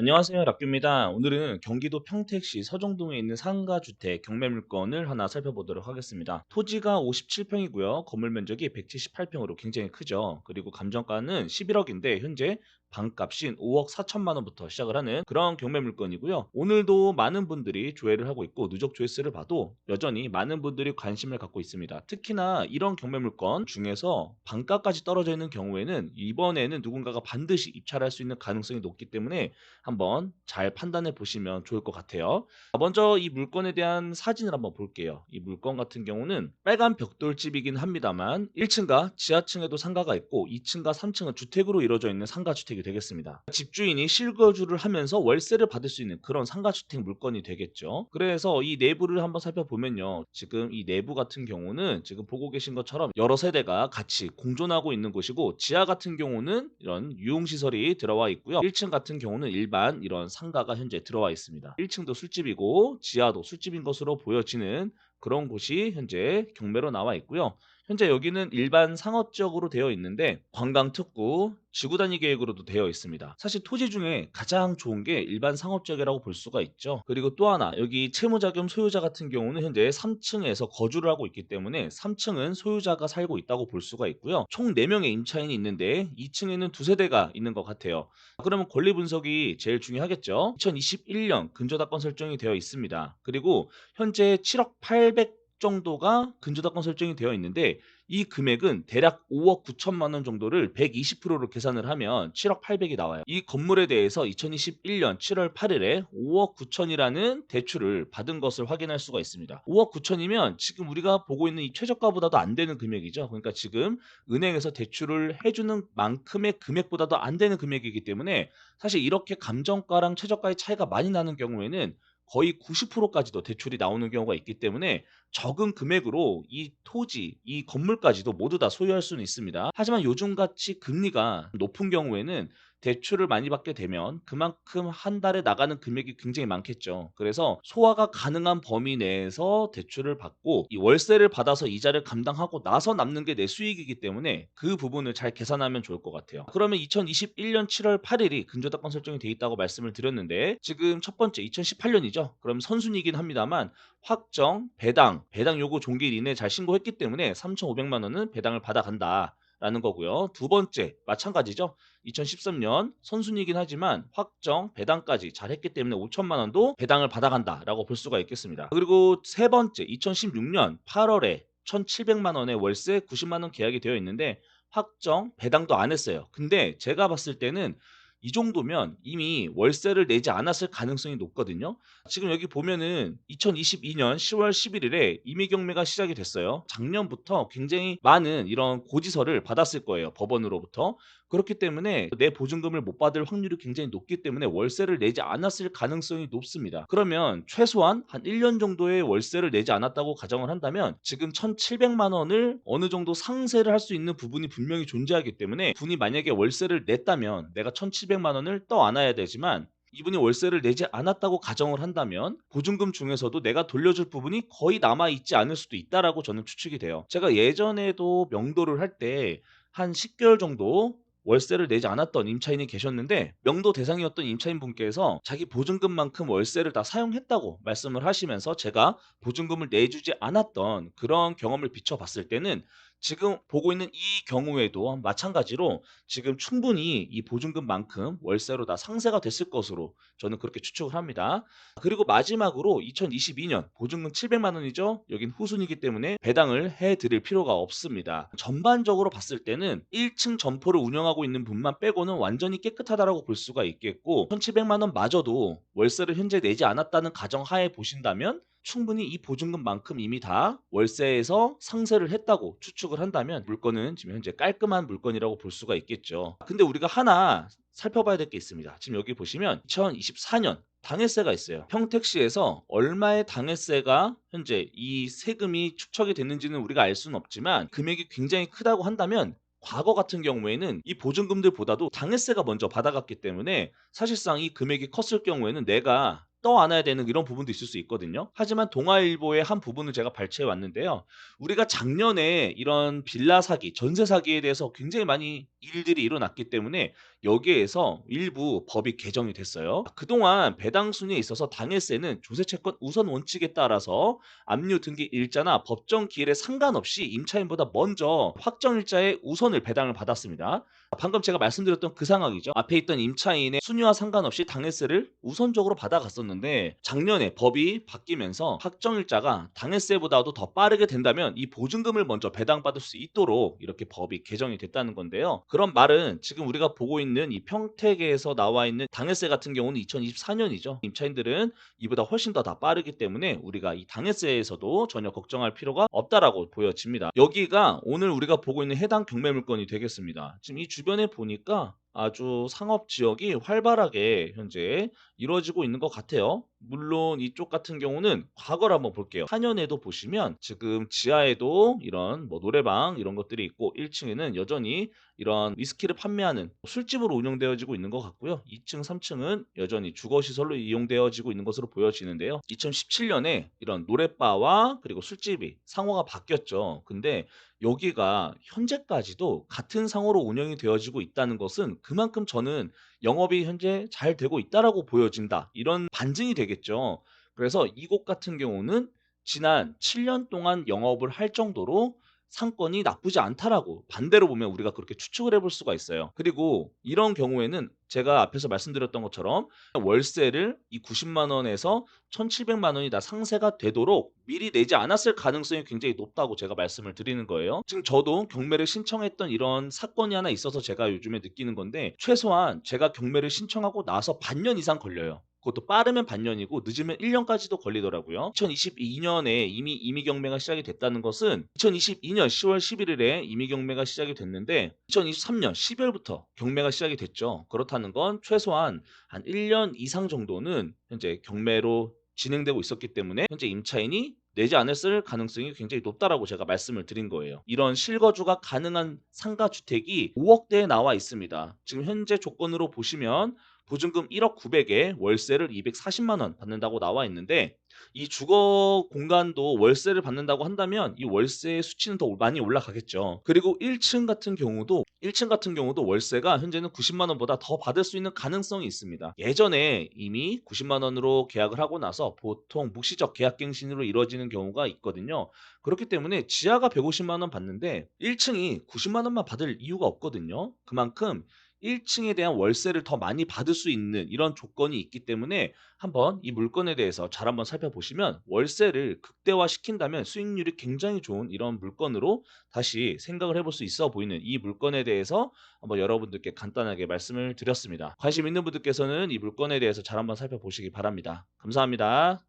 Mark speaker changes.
Speaker 1: 안녕하세요. 락규입니다. 오늘은 경기도 평택시 서정동에 있는 상가주택 경매물건을 하나 살펴보도록 하겠습니다. 토지가 57평이고요. 건물 면적이 178평으로 굉장히 크죠. 그리고 감정가는 11억인데 현재 방값인 5억 4천만 원부터 시작을 하는 그런 경매물건이고요. 오늘도 많은 분들이 조회를 하고 있고 누적 조회수를 봐도 여전히 많은 분들이 관심을 갖고 있습니다. 특히나 이런 경매물건 중에서 방가까지 떨어져 있는 경우에는 이번에는 누군가가 반드시 입찰할 수 있는 가능성이 높기 때문에 한번 잘 판단해 보시면 좋을 것 같아요. 먼저 이 물건에 대한 사진을 한번 볼게요. 이 물건 같은 경우는 빨간 벽돌집이긴 합니다만 1층과 지하층에도 상가가 있고 2층과 3층은 주택으로 이루어져 있는 상가주택이 되겠습니다. 집주인이 실거주를 하면서 월세를 받을 수 있는 그런 상가주택 물건이 되겠죠. 그래서 이 내부를 한번 살펴보면요. 지금 이 내부 같은 경우는 지금 보고 계신 것처럼 여러 세대가 같이 공존하고 있는 곳이고 지하 같은 경우는 이런 유흥시설이 들어와 있고요. 1층 같은 경우는 일반 이런 상가가 현재 들어와 있습니다. 1층도 술집이고 지하도 술집인 것으로 보여지는 그런 곳이 현재 경매로 나와 있고요. 현재 여기는 일반 상업지역으로 되어 있는데 관광특구 지구단위 계획으로도 되어 있습니다. 사실 토지 중에 가장 좋은 게 일반 상업지역이라고 볼 수가 있죠. 그리고 또 하나 여기 채무자 겸 소유자 같은 경우는 현재 3층에서 거주를 하고 있기 때문에 3층은 소유자가 살고 있다고 볼 수가 있고요. 총 4명의 임차인이 있는데 2층에는 두 세대가 있는 것 같아요. 그러면 권리 분석이 제일 중요하겠죠. 2021년 근저당권 설정이 되어 있습니다. 그리고 현재 7억 800 정도가 근저당권 설정이 되어 있는데 이 금액은 대략 5억 9천만 원 정도를 120%로 계산을 하면 7억 8백이 나와요. 이 건물에 대해서 2021년 7월 8일에 5억 9천이라는 대출을 받은 것을 확인할 수가 있습니다. 5억 9천이면 지금 우리가 보고 있는 이 최저가보다도 안 되는 금액이죠. 그러니까 지금 은행에서 대출을 해주는 만큼의 금액보다도 안 되는 금액이기 때문에 사실 이렇게 감정가랑 최저가의 차이가 많이 나는 경우에는 거의 90%까지도 대출이 나오는 경우가 있기 때문에 적은 금액으로 이 토지, 이 건물까지도 모두 다 소유할 수는 있습니다. 하지만 요즘같이 금리가 높은 경우에는 대출을 많이 받게 되면 그만큼 한 달에 나가는 금액이 굉장히 많겠죠. 그래서 소화가 가능한 범위 내에서 대출을 받고 이 월세를 받아서 이자를 감당하고 나서 남는 게 내 수익이기 때문에 그 부분을 잘 계산하면 좋을 것 같아요. 그러면 2021년 7월 8일이 근저당권 설정이 돼 있다고 말씀을 드렸는데 지금 첫 번째 2018년이죠. 그럼 선순위이긴 합니다만 확정, 배당 요구 종기일 이내에 잘 신고했기 때문에 3,500만 원은 배당을 받아간다. 라는 거고요. 두 번째 마찬가지죠. 2013년 선순위이긴 하지만 확정, 배당까지 잘했기 때문에 5천만 원도 배당을 받아간다라고 볼 수가 있겠습니다. 그리고 세 번째 2016년 8월에 1,700만 원의 월세 90만 원 계약이 되어 있는데 확정, 배당도 안 했어요. 근데 제가 봤을 때는 이 정도면 이미 월세를 내지 않았을 가능성이 높거든요. 지금 여기 보면은 2022년 10월 11일에 임의 경매가 시작이 됐어요. 작년부터 굉장히 많은 이런 고지서를 받았을 거예요, 법원으로부터. 그렇기 때문에 내 보증금을 못 받을 확률이 굉장히 높기 때문에 월세를 내지 않았을 가능성이 높습니다. 그러면 최소한 한 1년 정도의 월세를 내지 않았다고 가정을 한다면 지금 1,700만 원을 어느 정도 상쇄를 할 수 있는 부분이 분명히 존재하기 때문에 분이 만약에 월세를 냈다면 내가 1,700만 원을 떠안아야 되지만 이분이 월세를 내지 않았다고 가정을 한다면 보증금 중에서도 내가 돌려줄 부분이 거의 남아 있지 않을 수도 있다라고 저는 추측이 돼요. 제가 예전에도 명도를 할 때 한 10개월 정도 월세를 내지 않았던 임차인이 계셨는데 명도 대상이었던 임차인분께서 자기 보증금만큼 월세를 다 사용했다고 말씀을 하시면서 제가 보증금을 내주지 않았던 그런 경험을 비춰봤을 때는 지금 보고 있는 이 경우에도 마찬가지로 지금 충분히 이 보증금만큼 월세로 다 상쇄가 됐을 것으로 저는 그렇게 추측을 합니다. 그리고 마지막으로 2022년 보증금 700만 원이죠. 여긴 후순이기 때문에 배당을 해 드릴 필요가 없습니다. 전반적으로 봤을 때는 1층 점포를 운영하고 있는 분만 빼고는 완전히 깨끗하다라고 볼 수가 있겠고 1,700만 원 마저도 월세를 현재 내지 않았다는 가정하에 보신다면 충분히 이 보증금만큼 이미 다 월세에서 상쇄를 했다고 추측을 한다면 물건은 지금 현재 깔끔한 물건이라고 볼 수가 있겠죠. 근데 우리가 하나 살펴봐야 될 게 있습니다. 지금 여기 보시면 2024년 당해세가 있어요. 평택시에서 얼마의 당해세가 현재 이 세금이 축적이 됐는지는 우리가 알 수는 없지만 금액이 굉장히 크다고 한다면 과거 같은 경우에는 이 보증금들보다도 당해세가 먼저 받아갔기 때문에 사실상 이 금액이 컸을 경우에는 내가 떠안아야 되는 이런 부분도 있을 수 있거든요. 하지만 동아일보의 한 부분을 제가 발췌해 왔는데요. 우리가 작년에 이런 빌라 사기, 전세 사기에 대해서 굉장히 많이 일들이 일어났기 때문에 여기에서 일부 법이 개정이 됐어요. 그동안 배당 순위에 있어서 당해세는 조세 채권 우선 원칙에 따라서 압류 등기 일자나 법정 기일에 상관없이 임차인보다 먼저 확정 일자에 우선을 배당을 받았습니다. 방금 제가 말씀드렸던 그 상황이죠. 앞에 있던 임차인의 순위와 상관없이 당해세를 우선적으로 받아갔었는데 작년에 법이 바뀌면서 확정일자가 당해세보다도 더 빠르게 된다면 이 보증금을 먼저 배당받을 수 있도록 이렇게 법이 개정이 됐다는 건데요. 그런 말은 지금 우리가 보고 있는 이 평택에서 나와 있는 당해세 같은 경우는 2024년이죠. 임차인들은 이보다 훨씬 더 빠르기 때문에 우리가 이 당해세에서도 전혀 걱정할 필요가 없다라고 보여집니다. 여기가 오늘 우리가 보고 있는 해당 경매물건이 되겠습니다. 지금 이 주변에 보니까 아주 상업 지역이 활발하게 현재 이루어지고 있는 것 같아요. 물론 이쪽 같은 경우는 과거를 한번 볼게요. 4년에도 보시면 지금 지하에도 이런 뭐 노래방 이런 것들이 있고 1층에는 여전히 이런 위스키를 판매하는 술집으로 운영되어지고 있는 것 같고요. 2층, 3층은 여전히 주거시설로 이용되어지고 있는 것으로 보여지는데요. 2017년에 이런 노래바와 그리고 술집이 상호가 바뀌었죠. 근데 여기가 현재까지도 같은 상호로 운영이 되어지고 있다는 것은 그만큼 저는 영업이 현재 잘 되고 있다라고 보여진다. 이런 반증이 되겠죠. 그래서 이곳 같은 경우는 지난 7년 동안 영업을 할 정도로 상권이 나쁘지 않다라고 반대로 보면 우리가 그렇게 추측을 해볼 수가 있어요. 그리고 이런 경우에는 제가 앞에서 말씀드렸던 것처럼 월세를 이 90만 원에서 1,700만 원이 다 상세가 되도록 미리 내지 않았을 가능성이 굉장히 높다고 제가 말씀을 드리는 거예요. 지금 저도 경매를 신청했던 이런 사건이 하나 있어서 제가 요즘에 느끼는 건데 최소한 제가 경매를 신청하고 나서 반년 이상 걸려요. 그것도 빠르면 반년이고 늦으면 1년까지도 걸리더라고요. 2022년에 이미 임의경매가 시작이 됐다는 것은 2022년 10월 11일에 임의경매가 시작이 됐는데 2023년 12월부터 경매가 시작이 됐죠. 그렇다는 건 최소한 한 1년 이상 정도는 현재 경매로 진행되고 있었기 때문에 현재 임차인이 내지 않았을 가능성이 굉장히 높다라고 제가 말씀을 드린 거예요. 이런 실거주가 가능한 상가 주택이 5억대에 나와 있습니다. 지금 현재 조건으로 보시면 보증금 1억 900에 월세를 240만 원 받는다고 나와 있는데 이 주거 공간도 월세를 받는다고 한다면 이 월세의 수치는 더 많이 올라가겠죠. 그리고 1층 같은 경우도 월세가 현재는 90만 원보다 더 받을 수 있는 가능성이 있습니다. 예전에 이미 90만 원으로 계약을 하고 나서 보통 묵시적 계약갱신으로 이루어지는 경우가 있거든요. 그렇기 때문에 지하가 150만 원 받는데 1층이 90만 원만 받을 이유가 없거든요. 그만큼 1층에 대한 월세를 더 많이 받을 수 있는 이런 조건이 있기 때문에 한번 이 물건에 대해서 잘 한번 살펴보시면 월세를 극대화시킨다면 수익률이 굉장히 좋은 이런 물건으로 다시 생각을 해볼 수 있어 보이는 이 물건에 대해서 한번 여러분들께 간단하게 말씀을 드렸습니다. 관심 있는 분들께서는 이 물건에 대해서 잘 한번 살펴보시기 바랍니다. 감사합니다.